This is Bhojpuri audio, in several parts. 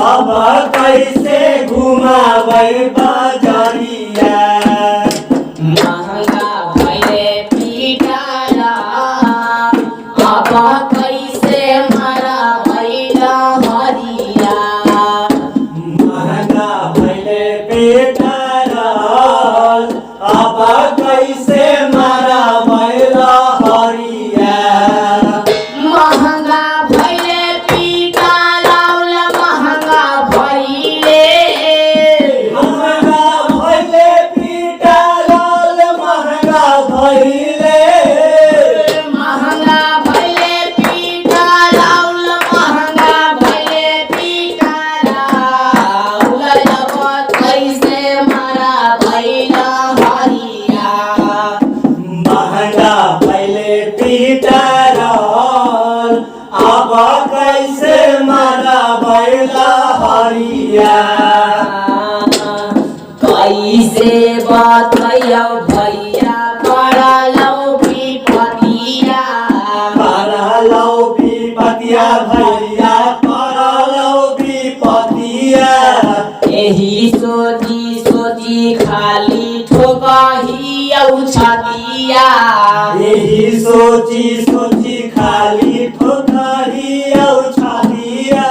अब कैसे घुमाबै बजरिया महंगा भइले पिटारा अब कैसे मरा भइला हरिया महंगा भइले पिटारा अब कैसे मरा भइला हरिया महंगा भइले पिटारा महंगा भइले पिटारा महंगा भइले महंगा भइले पिटारा महंगा भइले पिटारा अब कैसे मरा भइला हरिया महंगा भइले पिटारा अब कैसे मरा भइला हरिया कैसे बतैया भैया करलौ विपतिया परलौ विपतिया भैया परलौ विपतिया एही सोची सोची खाली ठोकहियौ छतिया यही सोची सोची खाली ठोकरियौ छतिया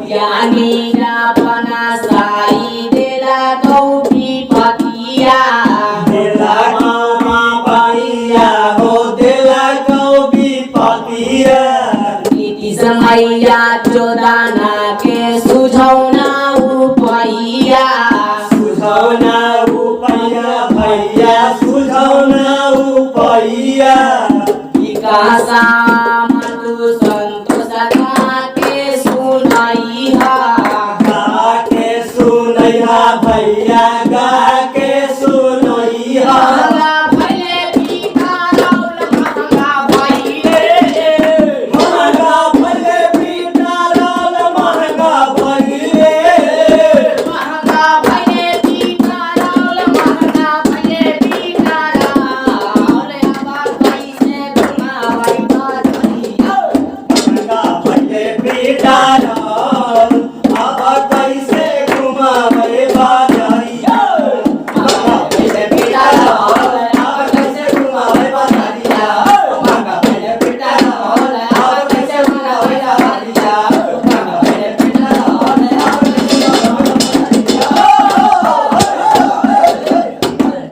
ज्ञानी अपना साई देला गौ विपतिया देला गौ विपतिया हो देला गौ विपतिया नीति समैया चोदाना के सुझौना उपैया सुझौना उपैया भैया सुझौना उपैया विकासा